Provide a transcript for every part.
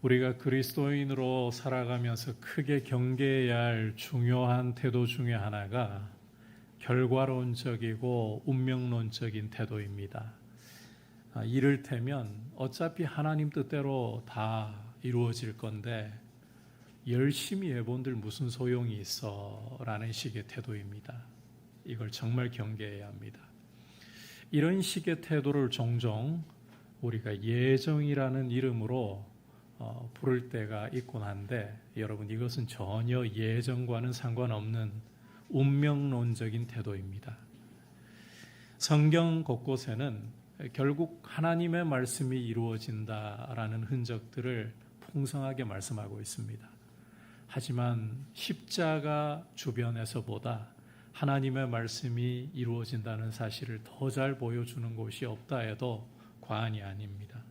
우리가 그리스도인으로 살아가면서 크게 경계해야 할 중요한 태도 중에 하나가 결과론적이고 운명론적인 태도입니다. 이를테면 어차피 하나님 뜻대로 다 이루어질 건데 열심히 해본들 무슨 소용이 있어 라는 식의 태도입니다. 이걸 정말 경계해야 합니다. 이런 식의 태도를 종종 우리가 예정이라는 이름으로 부를 때가 있곤 한데, 여러분, 이것은 전혀 예정과는 상관없는 운명론적인 태도입니다. 성경 곳곳에는 결국 하나님의 말씀이 이루어진다라는 흔적들을 풍성하게 말씀하고 있습니다. 하지만 십자가 주변에서보다 하나님의 말씀이 이루어진다는 사실을 더 잘 보여주는 곳이 없다 해도 과언이 아닙니다.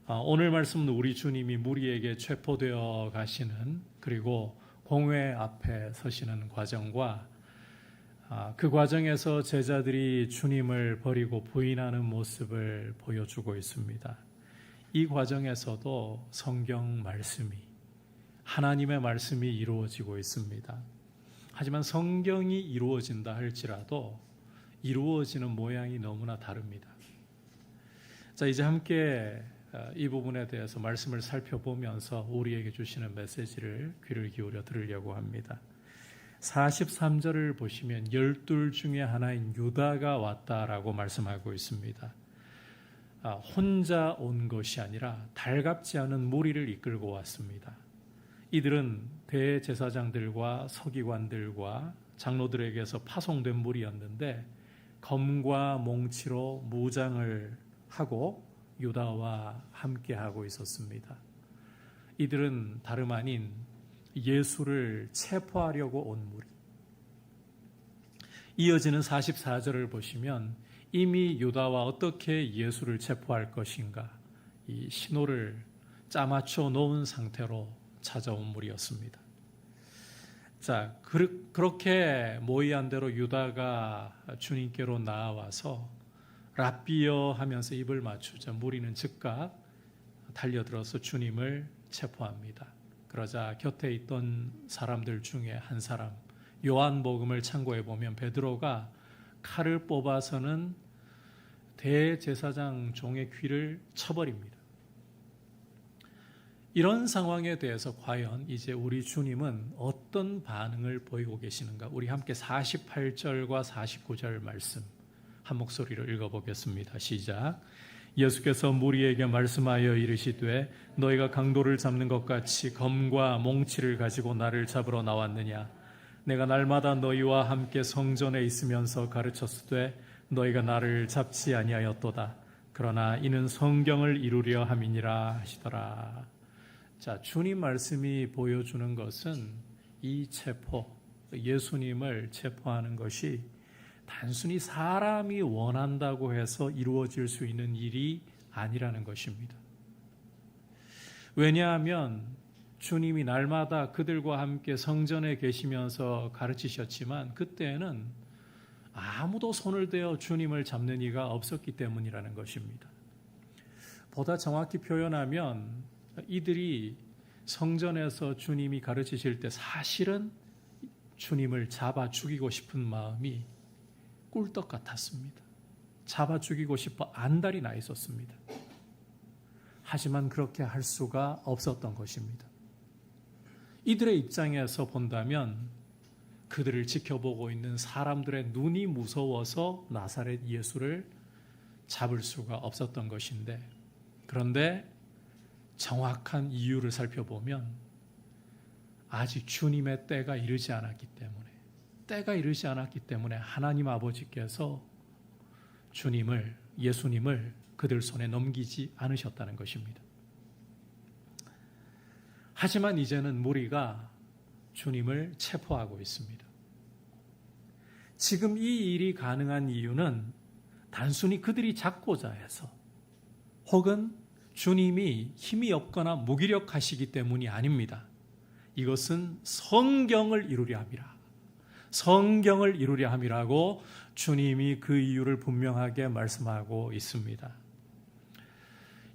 오늘 말씀은 우리 주님이 무리에게 체포되어 가시는, 그리고 공회 앞에 서시는 과정과 그 과정에서 제자들이 주님을 버리고 부인하는 모습을 보여주고 있습니다. 이 과정에서도 성경 말씀이, 하나님의 말씀이 이루어지고 있습니다. 하지만 성경이 이루어진다 할지라도 이루어지는 모양이 너무나 다릅니다. 자, 이제 함께 이 부분에 대해서 말씀을 살펴보면서 우리에게 주시는 메시지를 귀를 기울여 들으려고 합니다. 43절을 보시면 12 중에 하나인 유다가 왔다라고 말씀하고 있습니다. 혼자 온 것이 아니라 달갑지 않은 무리를 이끌고 왔습니다. 이들은 대제사장들과 서기관들과 장로들에게서 파송된 무리였는데 검과 몽치로 무장을 하고 유다와 함께하고 있었습니다. 이들은 다름 아닌 예수를 체포하려고 온 무리. 이어지는 44절을 보시면 이미 유다와 어떻게 예수를 체포할 것인가, 이 신호를 짜맞춰 놓은 상태로 찾아온 무리였습니다. 자, 그렇게 모의한 대로 유다가 주님께로 나아와서 랍비여 하면서 입을 맞추자 무리는 즉각 달려들어서 주님을 체포합니다. 그러자 곁에 있던 사람들 중에 한 사람, 요한복음을 참고해 보면 베드로가 칼을 뽑아서는 대제사장 종의 귀를 쳐버립니다. 이런 상황에 대해서 과연 이제 우리 주님은 어떤 반응을 보이고 계시는가? 우리 함께 48절과 49절 말씀 한 목소리로 읽어보겠습니다. 시작. 예수께서 무리에게 말씀하여 이르시되 너희가 강도를 잡는 것 같이 검과 몽치를 가지고 나를 잡으러 나왔느냐? 내가 날마다 너희와 함께 성전에 있으면서 가르쳤으되 너희가 나를 잡지 아니하였도다. 그러나 이는 성경을 이루려 함이니라 하시더라. 자, 주님 말씀이 보여주는 것은 이 체포, 예수님을 체포하는 것이 단순히 사람이 원한다고 해서 이루어질 수 있는 일이 아니라는 것입니다. 왜냐하면 주님이 날마다 그들과 함께 성전에 계시면서 가르치셨지만 그때는 아무도 손을 대어 주님을 잡는 이가 없었기 때문이라는 것입니다. 보다 정확히 표현하면 이들이 성전에서 주님이 가르치실 때 사실은 주님을 잡아 죽이고 싶은 마음이 꿀떡 같았습니다. 잡아 죽이고 싶어 안달이 나 있었습니다. 하지만 그렇게 할 수가 없었던 것입니다. 이들의 입장에서 본다면 그들을 지켜보고 있는 사람들의 눈이 무서워서 나사렛 예수를 잡을 수가 없었던 것인데, 그런데 정확한 이유를 살펴보면 아직 주님의 때가 이르지 않았기 때문에 하나님 아버지께서 예수님을 그들 손에 넘기지 않으셨다는 것입니다. 하지만 이제는 무리가 주님을 체포하고 있습니다. 지금 이 일이 가능한 이유는 단순히 그들이 잡고자 해서 혹은 주님이 힘이 없거나 무기력하시기 때문이 아닙니다. 이것은 성경을 이루려 함이라. 성경을 이루려 함이라고 주님이 그 이유를 분명하게 말씀하고 있습니다.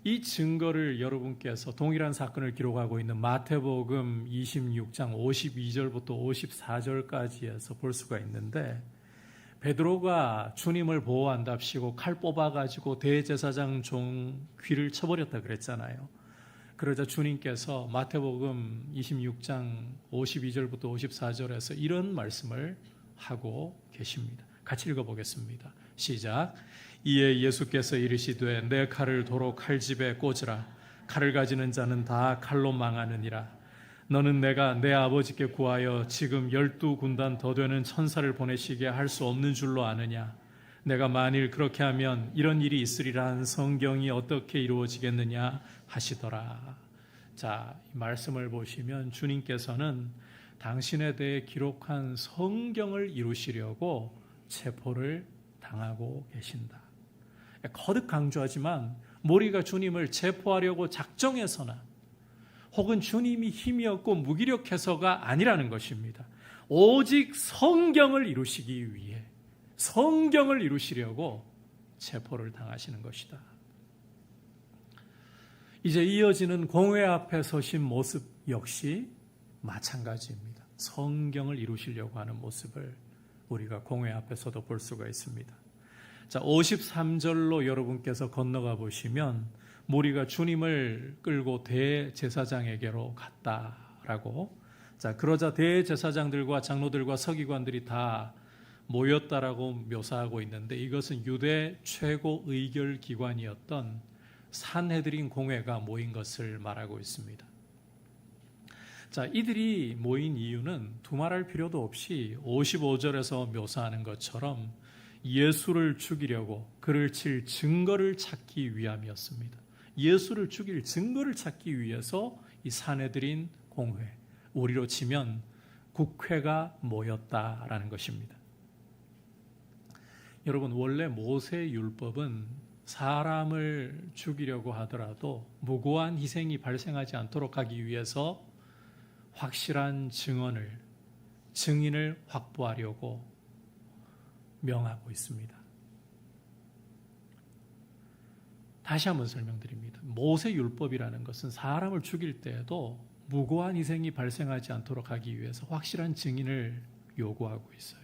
이 증거를 여러분께서 동일한 사건을 기록하고 있는 마태복음 26장 52절부터 54절까지에서 볼 수가 있는데, 베드로가 주님을 보호한답시고 칼 뽑아가지고 대제사장 종 귀를 쳐버렸다 그랬잖아요. 그러자 주님께서 마태복음 26장 52절부터 54절에서 이런 말씀을 하고 계십니다. 같이 읽어보겠습니다. 시작. 이에 예수께서 이르시되 내 칼을 도로 칼집에 꽂으라. 칼을 가지는 자는 다 칼로 망하느니라. 너는 내가 내 아버지께 구하여 지금 12군단 더 되는 천사를 보내시게 할 수 없는 줄로 아느냐. 내가 만일 그렇게 하면 이런 일이 있으리라 한 성경이 어떻게 이루어지겠느냐 하시더라. 자, 이 말씀을 보시면 주님께서는 당신에 대해 기록한 성경을 이루시려고 체포를 당하고 계신다. 거듭 강조하지만 모리가 주님을 체포하려고 작정해서나 혹은 주님이 힘이 없고 무기력해서가 아니라는 것입니다. 오직 성경을 이루시기 위해, 성경을 이루시려고 체포를 당하시는 것이다. 이제 이어지는 공회 앞에 서신 모습 역시 마찬가지입니다. 성경을 이루시려고 하는 모습을 우리가 공회 앞에서도 볼 수가 있습니다. 자, 53절로 여러분께서 건너가 보시면 모리가 주님을 끌고 대제사장에게로 갔다라고. 자, 그러자 대제사장들과 장로들과 서기관들이 다 모였다라고 묘사하고 있는데, 이것은 유대 최고 의결 기관이었던 산헤드린 공회가 모인 것을 말하고 있습니다. 자, 이들이 모인 이유는 두말할 필요도 없이 55절에서 묘사하는 것처럼 예수를 죽이려고 그를 칠 증거를 찾기 위함이었습니다. 예수를 죽일 증거를 찾기 위해서 이 산헤드린 공회, 우리로 치면 국회가 모였다라는 것입니다. 여러분, 원래 모세 율법은 사람을 죽이려고 하더라도 무고한 희생이 발생하지 않도록 하기 위해서 확실한 증인을 확보하려고 명하고 있습니다. 다시 한번 설명드립니다. 모세 율법이라는 것은 사람을 죽일 때에도 무고한 희생이 발생하지 않도록 하기 위해서 확실한 증인을 요구하고 있어요.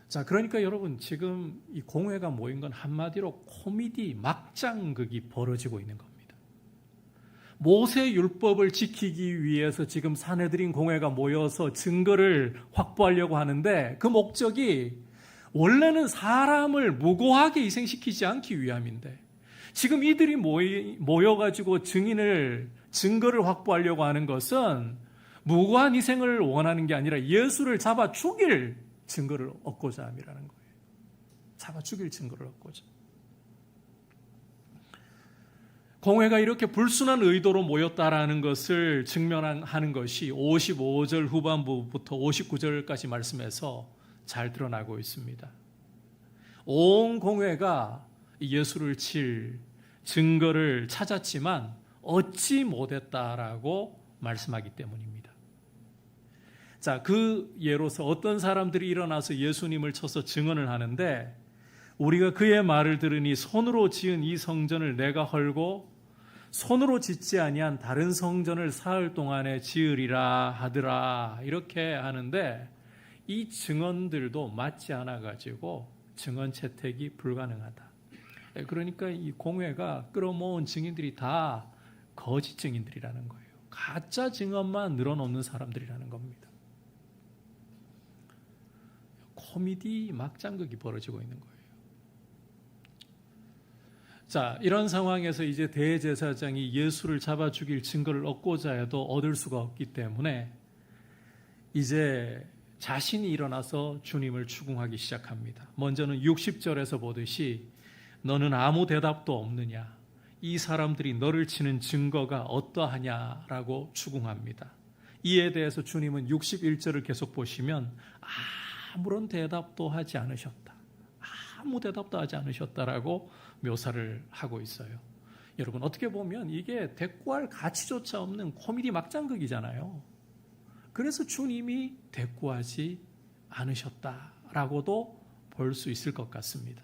자, 그러니까 여러분, 지금 이 공회가 모인 건 한마디로 코미디 막장극이 벌어지고 있는 겁니다. 모세 율법을 지키기 위해서 지금 산헤드린 공회가 모여서 증거를 확보하려고 하는데, 그 목적이 원래는 사람을 무고하게 희생시키지 않기 위함인데, 지금 이들이 모여가지고 증거를 확보하려고 하는 것은 무고한 희생을 원하는 게 아니라 예수를 잡아 죽일 증거를 얻고자 함이라는 거예요. 잡아 죽일 증거를 얻고자. 공회가 이렇게 불순한 의도로 모였다라는 것을 증명하는 것이 55절 후반부부터 59절까지 말씀에서 잘 드러나고 있습니다. 온 공회가 예수를 칠 증거를 찾았지만 얻지 못했다라고 말씀하기 때문입니다. 자, 그 예로서 어떤 사람들이 일어나서 예수님을 쳐서 증언을 하는데, 우리가 그의 말을 들으니 손으로 지은 이 성전을 내가 헐고 손으로 짓지 아니한 다른 성전을 사흘 동안에 지으리라 하더라, 이렇게 하는데, 이 증언들도 맞지 않아 가지고 증언 채택이 불가능하다. 그러니까 이 공회가 끌어모은 증인들이 다 거짓 증인들이라는 거예요. 가짜 증언만 늘어놓는 사람들이라는 겁니다. 코미디 막장극이 벌어지고 있는 거예요. 자, 이런 상황에서 이제 대제사장이 예수를 잡아 죽일 증거를 얻고자 해도 얻을 수가 없기 때문에 이제 자신이 일어나서 주님을 추궁하기 시작합니다. 먼저는 60절에서 보듯이 너는 아무 대답도 없느냐? 이 사람들이 너를 치는 증거가 어떠하냐라고 추궁합니다. 이에 대해서 주님은 61절을 계속 보시면 아무런 대답도 하지 않으셨다. 아무 대답도 하지 않으셨다라고 묘사를 하고 있어요. 여러분, 어떻게 보면 이게 대꾸할 가치조차 없는 코미디 막장극이잖아요. 그래서 주님이 대꾸하지 않으셨다라고도 볼 수 있을 것 같습니다.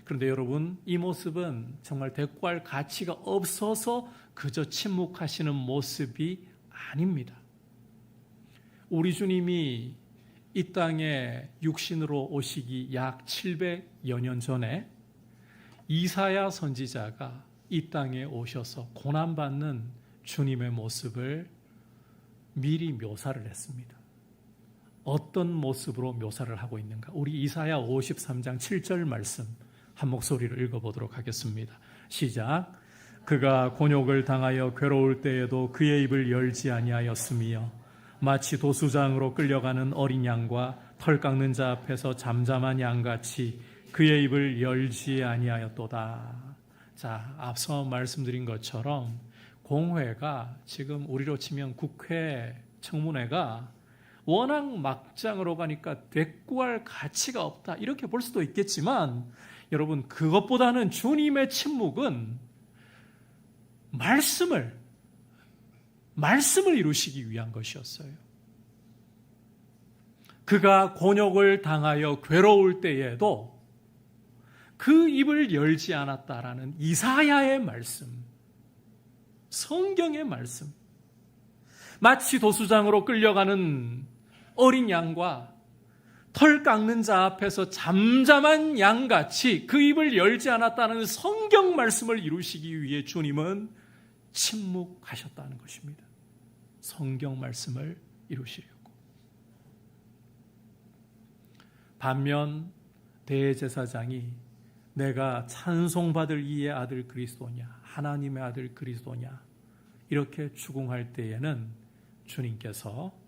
그런데 여러분, 이 모습은 정말 대꾸할 가치가 없어서 그저 침묵하시는 모습이 아닙니다. 우리 주님이 이 땅에 육신으로 오시기 약 700여 년 전에 이사야 선지자가 이 땅에 오셔서 고난받는 주님의 모습을 미리 묘사를 했습니다. 어떤 모습으로 묘사를 하고 있는가? 우리 이사야 53장 7절 말씀 한 목소리로 읽어보도록 하겠습니다. 시작. 그가 곤욕을 당하여 괴로울 때에도 그의 입을 열지 아니하였으며 마치 도수장으로 끌려가는 어린 양과 털 깎는 자 앞에서 잠잠한 양같이 그의 입을 열지 아니하였도다. 자, 앞서 말씀드린 것처럼 공회가 지금 우리로 치면 국회 청문회가 워낙 막장으로 가니까 대꾸할 가치가 없다 이렇게 볼 수도 있겠지만 여러분, 그것보다는 주님의 침묵은 말씀을 이루시기 위한 것이었어요. 그가 곤욕을 당하여 괴로울 때에도 그 입을 열지 않았다라는 이사야의 말씀, 성경의 말씀, 마치 도수장으로 끌려가는 어린 양과 털 깎는 자 앞에서 잠잠한 양같이 그 입을 열지 않았다는 성경 말씀을 이루시기 위해 주님은 침묵하셨다는 것입니다. 성경 말씀을 이루시려고. 반면 대제사장이 내가 찬송받을 이의 아들 그리스도냐, 하나님의 아들 그리스도냐 이렇게 추궁할 때에는 주님께서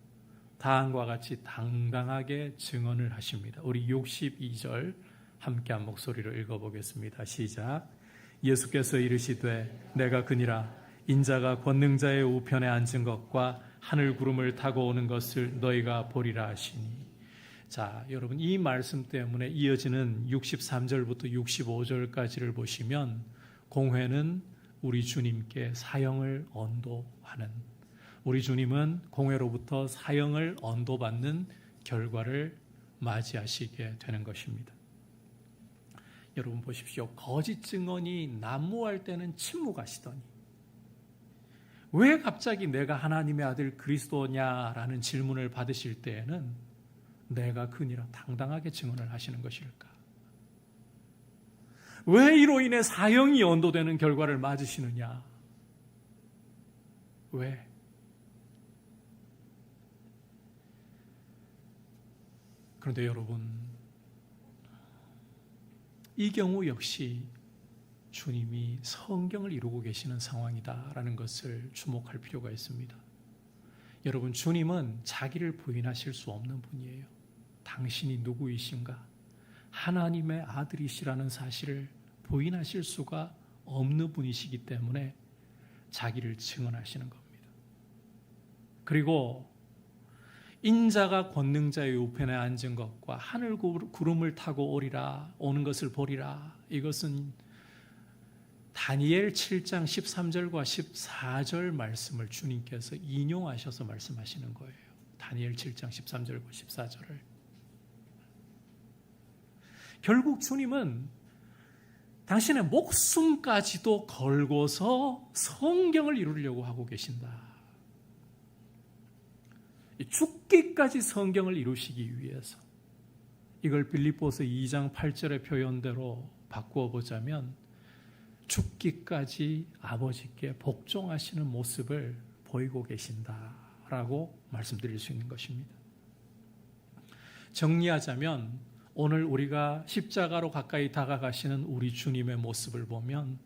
다음과 같이 당당하게 증언을 하십니다. 우리 62절 함께 한 목소리로 읽어보겠습니다. 시작. 예수께서 이르시되 내가 그니라 인자가 권능자의 우편에 앉은 것과 하늘 구름을 타고 오는 것을 너희가 보리라 하시니. 자, 여러분, 이 말씀 때문에 이어지는 63절부터 65절까지를 보시면 공회는 우리 주님께 사형을 언도하는, 우리 주님은 공회로부터 사형을 언도받는 결과를 맞이하시게 되는 것입니다. 여러분 보십시오. 거짓 증언이 난무할 때는 침묵하시더니 왜 갑자기 내가 하나님의 아들 그리스도냐라는 질문을 받으실 때에는 내가 그니라 당당하게 증언을 하시는 것일까? 왜 이로 인해 사형이 언도되는 결과를 맞으시느냐? 왜? 그런데 여러분, 이 경우 역시 주님이 성경을 이루고 계시는 상황이다라는 것을 주목할 필요가 있습니다. 여러분, 주님은 자기를 부인하실 수 없는 분이에요. 당신이 누구이신가? 하나님의 아들이시라는 사실을 부인하실 수가 없는 분이시기 때문에 자기를 증언하시는 겁니다. 그리고 인자가 권능자의 우편에 앉은 것과 하늘 구름을 타고 오는 것을 보리라. 이것은 다니엘 7장 13절과 14절 말씀을 주님께서 인용하셔서 말씀하시는 거예요. 다니엘 7장 13절과 14절을. 결국 주님은 당신의 목숨까지도 걸고서 성경을 이루려고 하고 계신다. 죽기까지 성경을 이루시기 위해서. 이걸 빌립보서 2장 8절의 표현대로 바꾸어 보자면 죽기까지 아버지께 복종하시는 모습을 보이고 계신다라고 말씀드릴 수 있는 것입니다. 정리하자면 오늘 우리가 십자가로 가까이 다가가시는 우리 주님의 모습을 보면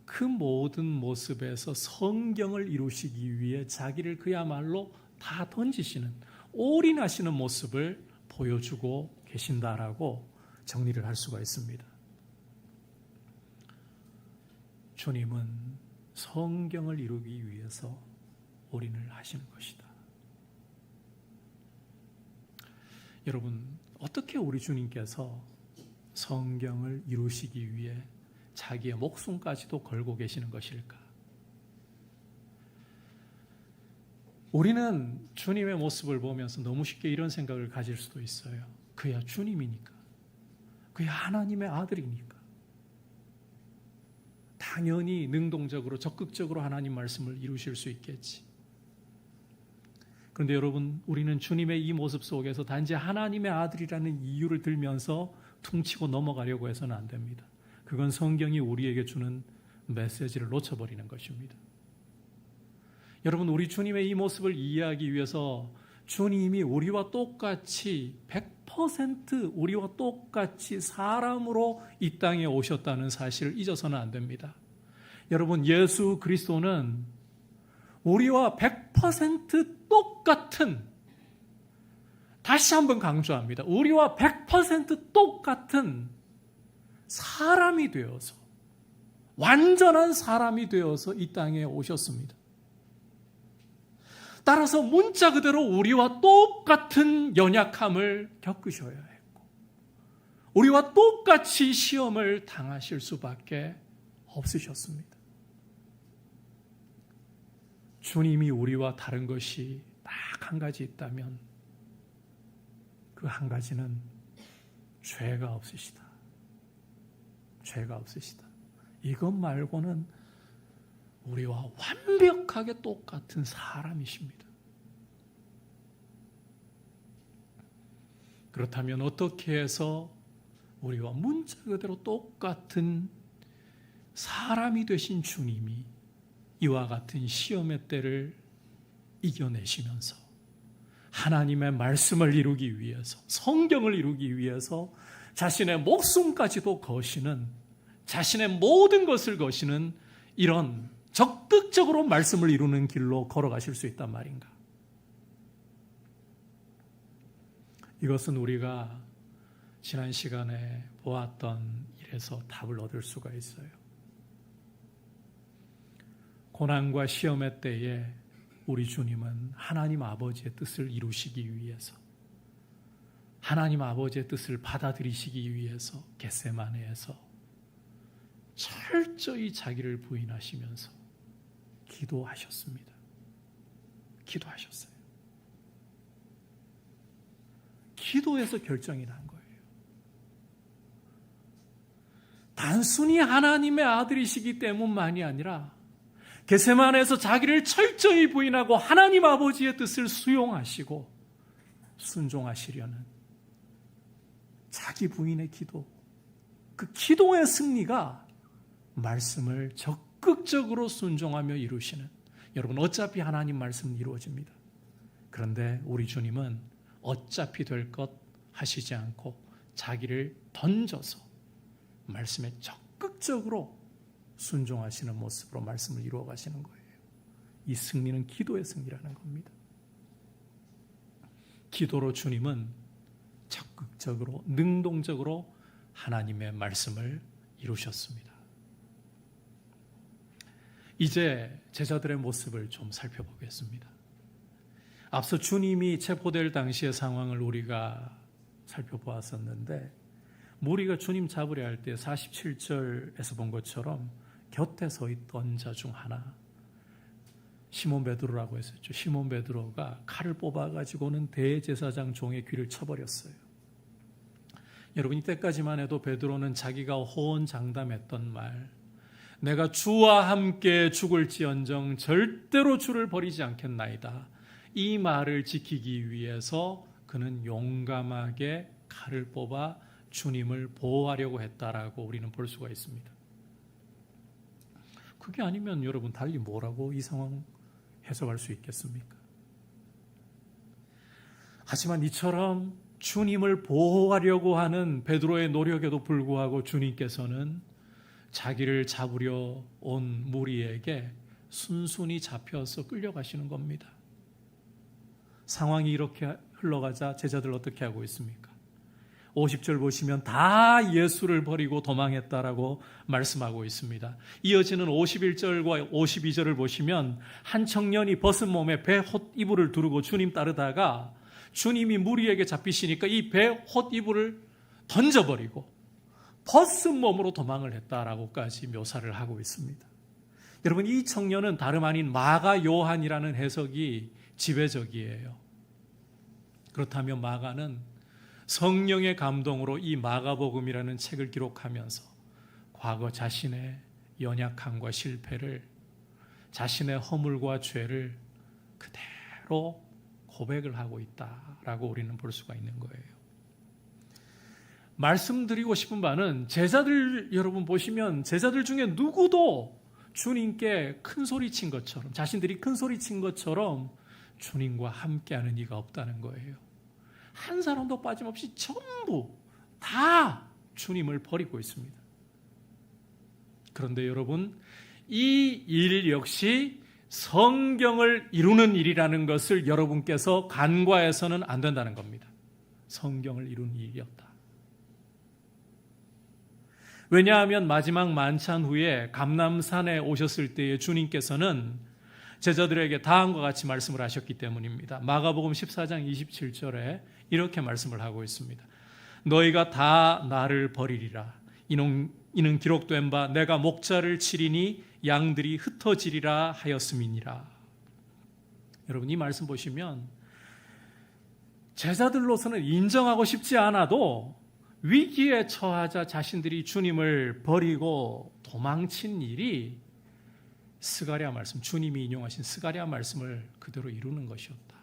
그 모든 모습에서 성경을 이루시기 위해 자기를 그야말로 다 던지시는, 올인하시는 모습을 보여주고 계신다라고 정리를 할 수가 있습니다. 주님은 성경을 이루기 위해서 올인을 하시는 것이다. 여러분, 어떻게 우리 주님께서 성경을 이루시기 위해 자기의 목숨까지도 걸고 계시는 것일까? 우리는 주님의 모습을 보면서 너무 쉽게 이런 생각을 가질 수도 있어요. 그야 주님이니까. 그야 하나님의 아들이니까. 당연히 능동적으로 적극적으로 하나님 말씀을 이루실 수 있겠지. 그런데 여러분, 우리는 주님의 이 모습 속에서 단지 하나님의 아들이라는 이유를 들면서 퉁치고 넘어가려고 해서는 안 됩니다. 그건 성경이 우리에게 주는 메시지를 놓쳐버리는 것입니다. 여러분, 우리 주님의 이 모습을 이해하기 위해서 주님이 우리와 똑같이 100% 우리와 똑같이 사람으로 이 땅에 오셨다는 사실을 잊어서는 안 됩니다. 여러분, 예수 그리스도는 우리와 100% 똑같은, 다시 한번 강조합니다. 우리와 100% 똑같은 사람이 되어서, 완전한 사람이 되어서 이 땅에 오셨습니다. 따라서 문자 그대로 우리와 똑같은 연약함을 겪으셔야 했고, 우리와 똑같이 시험을 당하실 수밖에 없으셨습니다. 주님이 우리와 다른 것이 딱 한 가지 있다면 그 한 가지는 죄가 없으시다. 죄가 없으시다. 이것 말고는 우리와 완벽하게 똑같은 사람이십니다. 그렇다면 어떻게 해서 우리와 문자 그대로 똑같은 사람이 되신 주님이 이와 같은 시험의 때를 이겨내시면서 하나님의 말씀을 이루기 위해서, 성경을 이루기 위해서 자신의 목숨까지도 거시는, 자신의 모든 것을 거시는 이런 적극적으로 말씀을 이루는 길로 걸어가실 수 있단 말인가? 이것은 우리가 지난 시간에 보았던 일에서 답을 얻을 수가 있어요. 고난과 시험의 때에 우리 주님은 하나님 아버지의 뜻을 이루시기 위해서, 하나님 아버지의 뜻을 받아들이시기 위해서 겟세마네에서 철저히 자기를 부인하시면서 기도하셨습니다. 기도하셨어요. 기도에서 결정이 난 거예요. 단순히 하나님의 아들이시기 때문만이 아니라 겟세마네에서 자기를 철저히 부인하고 하나님 아버지의 뜻을 수용하시고 순종하시려는 자기 부인의 기도, 그 기도의 승리가 말씀을 적극적으로 순종하며 이루시는, 여러분, 어차피 하나님 말씀은 이루어집니다. 그런데 우리 주님은 어차피 될 것 하시지 않고 자기를 던져서 말씀에 적극적으로 순종하시는 모습으로 말씀을 이루어 가시는 거예요. 이 승리는 기도의 승리라는 겁니다. 기도로 주님은 적극적으로, 능동적으로 하나님의 말씀을 이루셨습니다. 이제 제자들의 모습을 좀 살펴보겠습니다. 앞서 주님이 체포될 당시의 상황을 우리가 살펴보았었는데, 무리가 주님 잡으려 할 때 47절에서 본 것처럼 곁에 서 있던 자 중 하나, 시몬 베드로라고 했었죠. 시몬 베드로가 칼을 뽑아가지고는 대제사장 종의 귀를 쳐버렸어요. 여러분, 이때까지만 해도 베드로는 자기가 호언장담했던 말, 내가 주와 함께 죽을지언정 절대로 주를 버리지 않겠나이다, 이 말을 지키기 위해서 그는 용감하게 칼을 뽑아 주님을 보호하려고 했다라고 우리는 볼 수가 있습니다. 그게 아니면 여러분, 달리 뭐라고 이 상황 해석할 수 있겠습니까? 하지만 이처럼 주님을 보호하려고 하는 베드로의 노력에도 불구하고 주님께서는 자기를 잡으려 온 무리에게 순순히 잡혀서 끌려가시는 겁니다. 상황이 이렇게 흘러가자 제자들 어떻게 하고 있습니까? 50절 보시면 다 예수를 버리고 도망했다라고 말씀하고 있습니다. 이어지는 51절과 52절을 보시면 한 청년이 벗은 몸에 배 헛이불을 두르고 주님 따르다가 주님이 무리에게 잡히시니까 이 배 헛이불을 던져버리고 벗은 몸으로 도망을 했다라고까지 묘사를 하고 있습니다. 여러분, 이 청년은 다름 아닌 마가 요한이라는 해석이 지배적이에요. 그렇다면 마가는 성령의 감동으로 이 마가복음이라는 책을 기록하면서 과거 자신의 연약함과 실패를, 자신의 허물과 죄를 그대로 고백을 하고 있다라고 우리는 볼 수가 있는 거예요. 말씀드리고 싶은 바는 제자들 여러분 보시면 제자들 중에 누구도 주님께 큰 소리 친 것처럼, 자신들이 큰 소리 친 것처럼 주님과 함께하는 이가 없다는 거예요. 한 사람도 빠짐없이 전부 다 주님을 버리고 있습니다. 그런데 여러분, 이 일 역시 성경을 이루는 일이라는 것을 여러분께서 간과해서는 안 된다는 겁니다. 성경을 이루는 일이었다. 왜냐하면 마지막 만찬 후에 감람산에 오셨을 때에 주님께서는 제자들에게 다음과 같이 말씀을 하셨기 때문입니다. 마가복음 14장 27절에 이렇게 말씀을 하고 있습니다. 너희가 다 나를 버리리라. 이는 기록된 바 내가 목자를 치리니 양들이 흩어지리라 하였음이니라. 여러분, 이 말씀 보시면 제자들로서는 인정하고 싶지 않아도 위기에 처하자 자신들이 주님을 버리고 도망친 일이 스가랴 말씀, 주님이 인용하신 스가랴 말씀을 그대로 이루는 것이었다.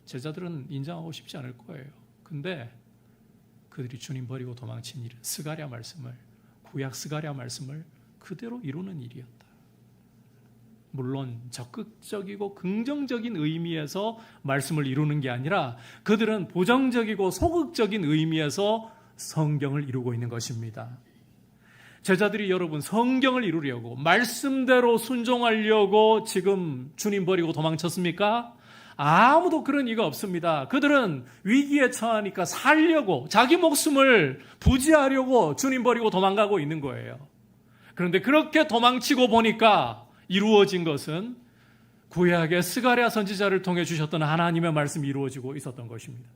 제자들은 인정하고 싶지 않을 거예요. 근데 그들이 주님 버리고 도망친 일은 스가랴 말씀을, 구약 스가랴 말씀을 그대로 이루는 일이었다. 물론 적극적이고 긍정적인 의미에서 말씀을 이루는 게 아니라 그들은 부정적이고 소극적인 의미에서 성경을 이루고 있는 것입니다. 제자들이 여러분 성경을 이루려고, 말씀대로 순종하려고 지금 주님 버리고 도망쳤습니까? 아무도 그런 이가 없습니다. 그들은 위기에 처하니까 살려고, 자기 목숨을 부지하려고 주님 버리고 도망가고 있는 거예요. 그런데 그렇게 도망치고 보니까 이루어진 것은 구약의 스가랴 선지자를 통해 주셨던 하나님의 말씀이 이루어지고 있었던 것입니다.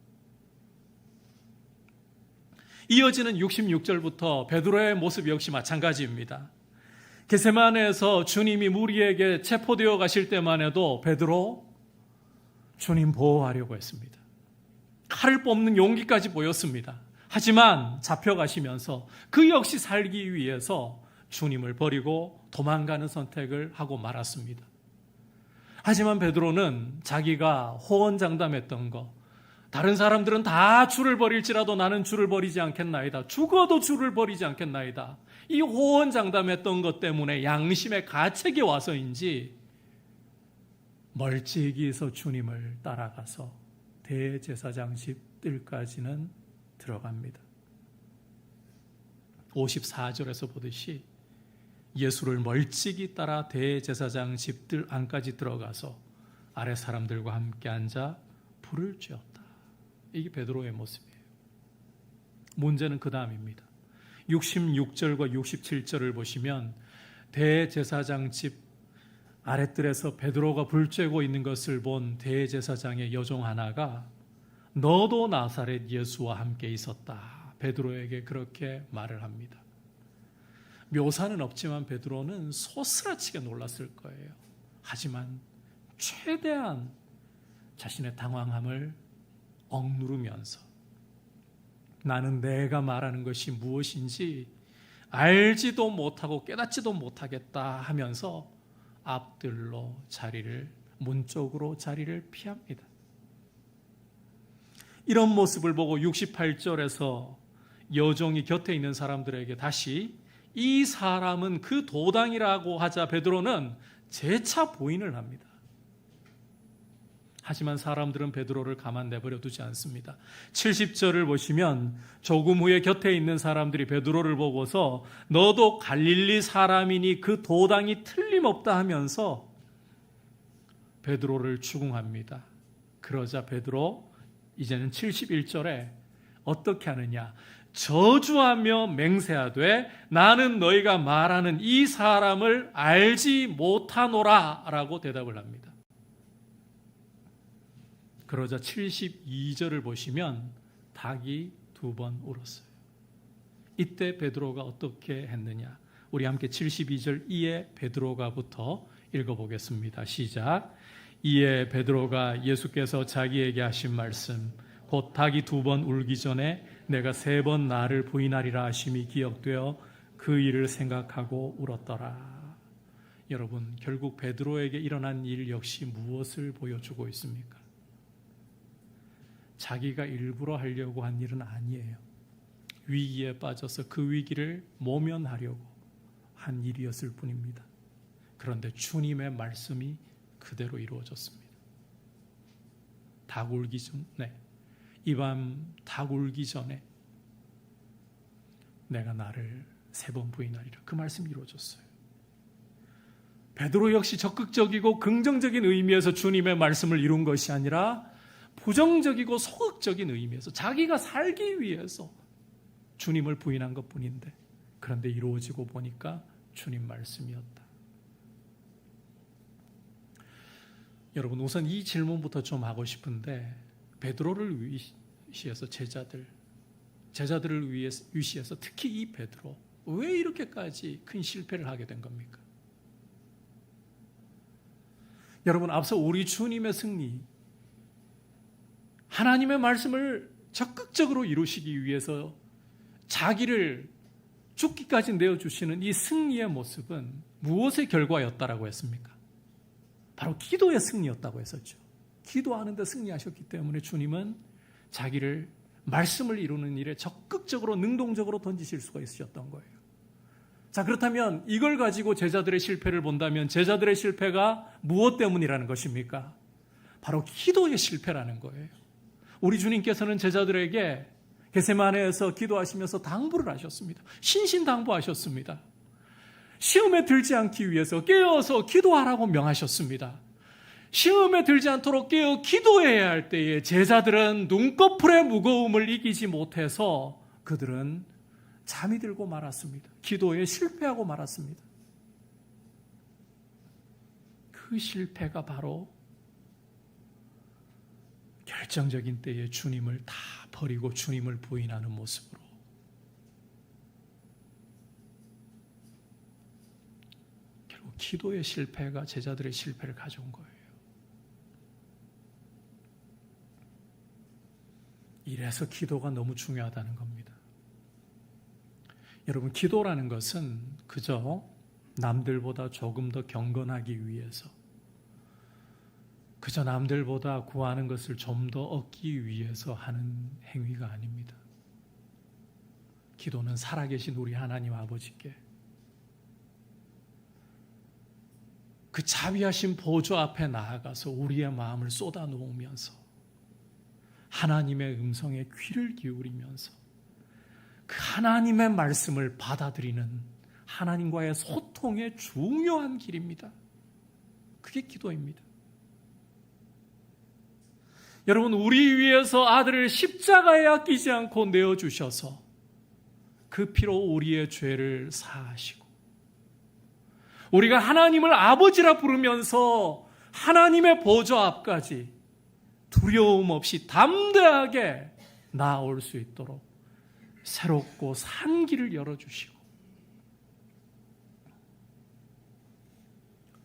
이어지는 66절부터 베드로의 모습 역시 마찬가지입니다. 겟세마네에서 주님이 무리에게 체포되어 가실 때만 해도 베드로 주님 보호하려고 했습니다. 칼을 뽑는 용기까지 보였습니다. 하지만 잡혀가시면서 그 역시 살기 위해서 주님을 버리고 도망가는 선택을 하고 말았습니다. 하지만 베드로는 자기가 호언장담했던 거, 다른 사람들은 다 주를 버릴지라도 나는 주를 버리지 않겠나이다, 죽어도 주를 버리지 않겠나이다, 이 호언장담했던 것 때문에 양심의 가책이 와서인지 멀찍이에서 주님을 따라가서 대제사장 집 뜰까지는 들어갑니다. 54절에서 보듯이 예수를 멀찍이 따라 대제사장 집들 안까지 들어가서 아래 사람들과 함께 앉아 불을 쬐었다. 이게 베드로의 모습이에요. 문제는 그 다음입니다. 66절과 67절을 보시면 대제사장 집 아랫뜰에서 베드로가 불 쬐고 있는 것을 본 대제사장의 여종 하나가 너도 나사렛 예수와 함께 있었다, 베드로에게 그렇게 말을 합니다. 묘사는 없지만 베드로는 소스라치게 놀랐을 거예요. 하지만 최대한 자신의 당황함을 억누르면서 나는 내가 말하는 것이 무엇인지 알지도 못하고 깨닫지도 못하겠다 하면서 앞뜰로 문 쪽으로 자리를 피합니다. 이런 모습을 보고 68절에서 여종이 곁에 있는 사람들에게 다시 이 사람은 그 도당이라고 하자 베드로는 재차 부인을 합니다. 하지만 사람들은 베드로를 가만 내버려 두지 않습니다. 70절을 보시면 조금 후에 곁에 있는 사람들이 베드로를 보고서 너도 갈릴리 사람이니 그 도당이 틀림없다 하면서 베드로를 추궁합니다. 그러자 베드로 이제는 71절에 어떻게 하느냐, 저주하며 맹세하되 나는 너희가 말하는 이 사람을 알지 못하노라 라고 대답을 합니다. 그러자 72절을 보시면 닭이 2번 울었어요. 이때 베드로가 어떻게 했느냐, 우리 함께 72절 이에 베드로가부터 읽어보겠습니다. 시작. 이에 베드로가 예수께서 자기에게 하신 말씀 곧 닭이 2번 울기 전에 내가 3번 나를 부인하리라 하심이 기억되어 그 일을 생각하고 울었더라. 여러분, 결국 베드로에게 일어난 일 역시 무엇을 보여주고 있습니까? 자기가 일부러 하려고 한 일은 아니에요. 위기에 빠져서 그 위기를 모면하려고 한 일이었을 뿐입니다. 그런데 주님의 말씀이 그대로 이루어졌습니다. 닭 울기 전에, 이 밤 닭 울기 전에 내가 나를 3번 부인하리라. 그 말씀이 이루어졌어요. 베드로 역시 적극적이고 긍정적인 의미에서 주님의 말씀을 이룬 것이 아니라 부정적이고 소극적인 의미에서 자기가 살기 위해서 주님을 부인한 것뿐인데, 그런데 이루어지고 보니까 주님 말씀이었다. 여러분, 우선 이 질문부터 좀 하고 싶은데, 베드로를 위시해서 제자들을 위시해서 특히 이 베드로 왜 이렇게까지 큰 실패를 하게 된 겁니까? 여러분, 앞서 우리 주님의 승리, 하나님의 말씀을 적극적으로 이루시기 위해서 자기를 죽기까지 내어주시는 이 승리의 모습은 무엇의 결과였다라고 했습니까? 바로 기도의 승리였다고 했었죠. 기도하는데 승리하셨기 때문에 주님은 자기를 말씀을 이루는 일에 적극적으로 능동적으로 던지실 수가 있으셨던 거예요. 자, 그렇다면 이걸 가지고 제자들의 실패를 본다면 제자들의 실패가 무엇 때문이라는 것입니까? 바로 기도의 실패라는 거예요. 우리 주님께서는 제자들에게 겟세마네에서 기도하시면서 당부를 하셨습니다. 신신당부하셨습니다. 시험에 들지 않기 위해서 깨어서 기도하라고 명하셨습니다. 시험에 들지 않도록 깨어 기도해야 할 때에 제자들은 눈꺼풀의 무거움을 이기지 못해서 그들은 잠이 들고 말았습니다. 기도에 실패하고 말았습니다. 그 실패가 바로 결정적인 때에 주님을 다 버리고 주님을 부인하는 모습으로 결국 기도의 실패가 제자들의 실패를 가져온 거예요. 이래서 기도가 너무 중요하다는 겁니다. 여러분, 기도라는 것은 그저 남들보다 조금 더 경건하기 위해서, 그저 남들보다 구하는 것을 좀 더 얻기 위해서 하는 행위가 아닙니다. 기도는 살아계신 우리 하나님 아버지께 그 자비하신 보좌 앞에 나아가서 우리의 마음을 쏟아 놓으면서 하나님의 음성에 귀를 기울이면서 그 하나님의 말씀을 받아들이는 하나님과의 소통의 중요한 길입니다. 그게 기도입니다. 여러분, 우리 위해서 아들을 십자가에 아끼지 않고 내어주셔서 그 피로 우리의 죄를 사하시고 우리가 하나님을 아버지라 부르면서 하나님의 보좌 앞까지 두려움 없이 담대하게 나아올 수 있도록 새롭고 산 길을 열어주시고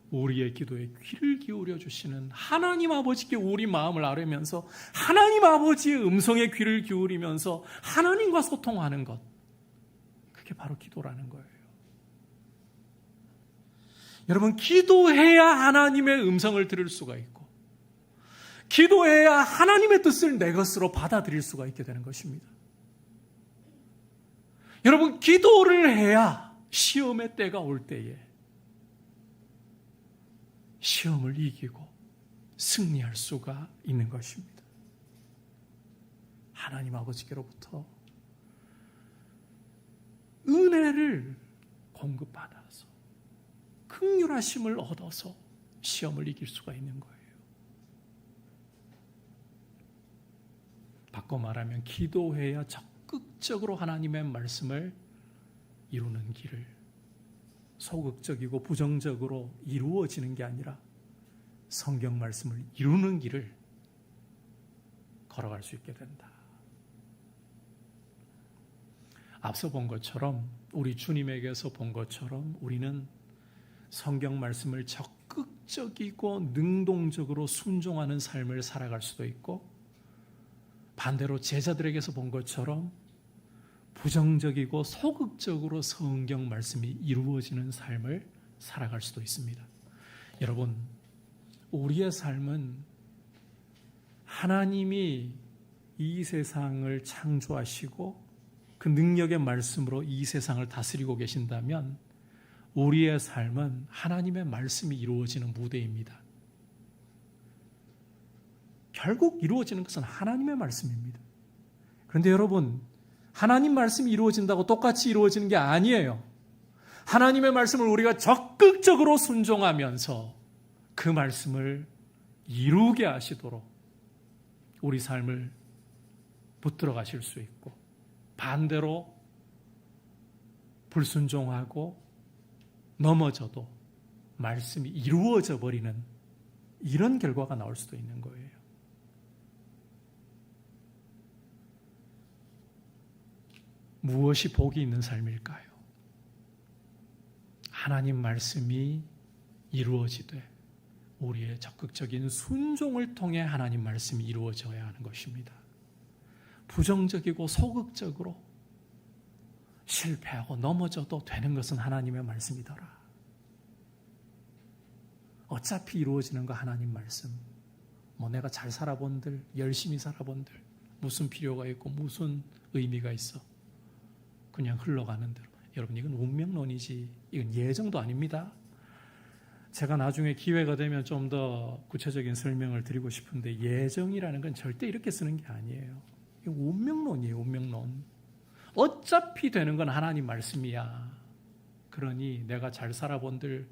우리의 기도에 귀를 기울여 주시는 하나님 아버지께 우리 마음을 아뢰면서 하나님 아버지의 음성에 귀를 기울이면서 하나님과 소통하는 것, 그게 바로 기도라는 거예요. 여러분, 기도해야 하나님의 음성을 들을 수가 있고 기도해야 하나님의 뜻을 내 것으로 받아들일 수가 있게 되는 것입니다. 여러분, 기도를 해야 시험의 때가 올 때에 시험을 이기고 승리할 수가 있는 것입니다. 하나님 아버지께로부터 은혜를 공급받아서 긍휼하심을 얻어서 시험을 이길 수가 있는 거예요. 바꿔 말하면 기도해야 적극적으로 하나님의 말씀을 이루는 길을, 소극적이고 부정적으로 이루어지는 게 아니라 성경 말씀을 이루는 길을 걸어갈 수 있게 된다. 앞서 본 것처럼, 우리 주님에게서 본 것처럼 우리는 성경 말씀을 적극적이고 능동적으로 순종하는 삶을 살아갈 수도 있고, 반대로 제자들에게서 본 것처럼 부정적이고 소극적으로 성경 말씀이 이루어지는 삶을 살아갈 수도 있습니다. 여러분, 우리의 삶은 하나님이 이 세상을 창조하시고 그 능력의 말씀으로 이 세상을 다스리고 계신다면 우리의 삶은 하나님의 말씀이 이루어지는 무대입니다. 결국 이루어지는 것은 하나님의 말씀입니다. 그런데 여러분, 하나님 말씀이 이루어진다고 똑같이 이루어지는 게 아니에요. 하나님의 말씀을 우리가 적극적으로 순종하면서 그 말씀을 이루게 하시도록 우리 삶을 붙들어 가실 수 있고, 반대로 불순종하고 넘어져도 말씀이 이루어져 버리는 이런 결과가 나올 수도 있는 거예요. 무엇이 복이 있는 삶일까요? 하나님 말씀이 이루어지되 우리의 적극적인 순종을 통해 하나님 말씀이 이루어져야 하는 것입니다. 부정적이고 소극적으로 실패하고 넘어져도 되는 것은 하나님의 말씀이더라. 어차피 이루어지는 거 하나님 말씀. 내가 잘 살아본들, 열심히 살아본들, 무슨 필요가 있고 무슨 의미가 있어. 그냥 흘러가는 대로. 여러분, 이건 운명론이지, 이건 예정도 아닙니다. 제가 나중에 기회가 되면 좀 더 구체적인 설명을 드리고 싶은데, 예정이라는 건 절대 이렇게 쓰는 게 아니에요. 이건 운명론이에요. 운명론. 어차피 되는 건 하나님 말씀이야. 그러니 내가 잘 살아본들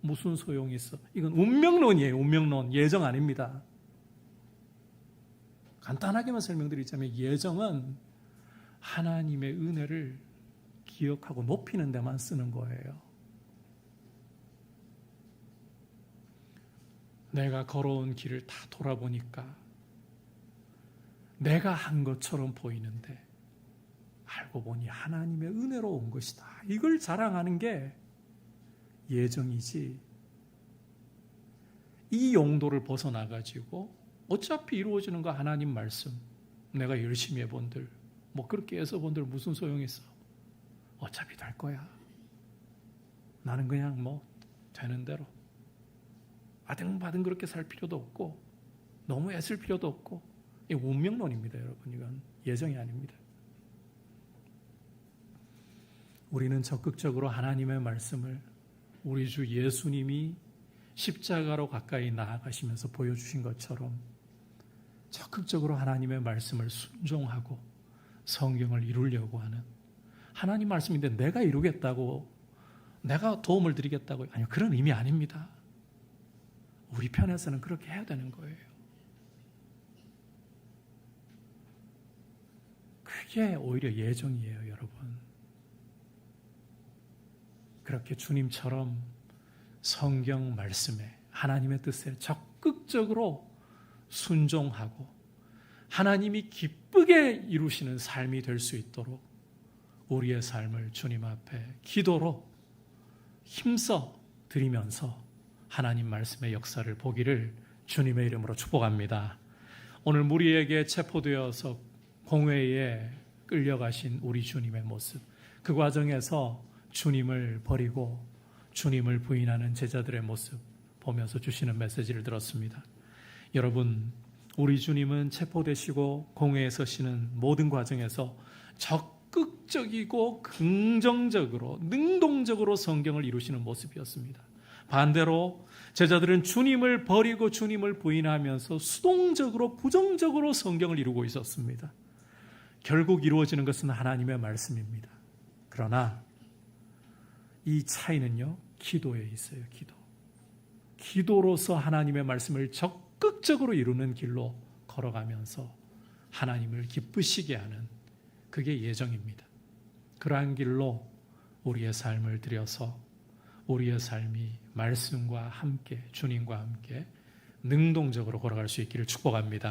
무슨 소용이 있어. 이건 운명론이에요. 운명론. 예정 아닙니다. 간단하게만 설명드리자면 예정은 하나님의 은혜를 기억하고 높이는 데만 쓰는 거예요. 내가 걸어온 길을 다 돌아보니까 내가 한 것처럼 보이는데 알고 보니 하나님의 은혜로 온 것이다. 이걸 자랑하는 게 예정이지, 이 용도를 벗어나가지고 어차피 이루어지는 거 하나님 말씀, 내가 열심히 해본들, 그렇게 해서 본들 무슨 소용이 있어. 어차피 될 거야. 나는 그냥 되는 대로 아등바등 그렇게 살 필요도 없고 너무 애쓸 필요도 없고. 이 운명론입니다, 여러분. 이건 예정이 아닙니다. 우리는 적극적으로 하나님의 말씀을 우리 주 예수님이 십자가로 가까이 나아가시면서 보여주신 것처럼 적극적으로 하나님의 말씀을 순종하고 성경을 이루려고 하는, 하나님 말씀인데 내가 이루겠다고, 내가 도움을 드리겠다고, 아니요, 그런 의미 아닙니다. 우리 편에서는 그렇게 해야 되는 거예요. 그게 오히려 예정이에요, 여러분. 그렇게 주님처럼 성경 말씀에, 하나님의 뜻에 적극적으로 순종하고 하나님이 기쁘게 이루시는 삶이 될 수 있도록 우리의 삶을 주님 앞에 기도로 힘써 드리면서 하나님 말씀의 역사를 보기를 주님의 이름으로 축복합니다. 오늘 무리에게 체포되어서 공회에 끌려가신 우리 주님의 모습, 그 과정에서 주님을 버리고 주님을 부인하는 제자들의 모습 보면서 주시는 메시지를 들었습니다. 여러분, 우리 주님은 체포되시고 공회에 서시는 모든 과정에서 적극적이고 긍정적으로, 능동적으로 성경을 이루시는 모습이었습니다. 반대로 제자들은 주님을 버리고 주님을 부인하면서 수동적으로, 부정적으로 성경을 이루고 있었습니다. 결국 이루어지는 것은 하나님의 말씀입니다. 그러나 이 차이는요, 기도에 있어요. 기도로서 하나님의 말씀을 적극적으로 이루는 길로 걸어가면서 하나님을 기쁘시게 하는, 그게 예정입니다. 그러한 길로 우리의 삶을 들여서 우리의 삶이 말씀과 함께, 주님과 함께 능동적으로 걸어갈 수 있기를 축복합니다.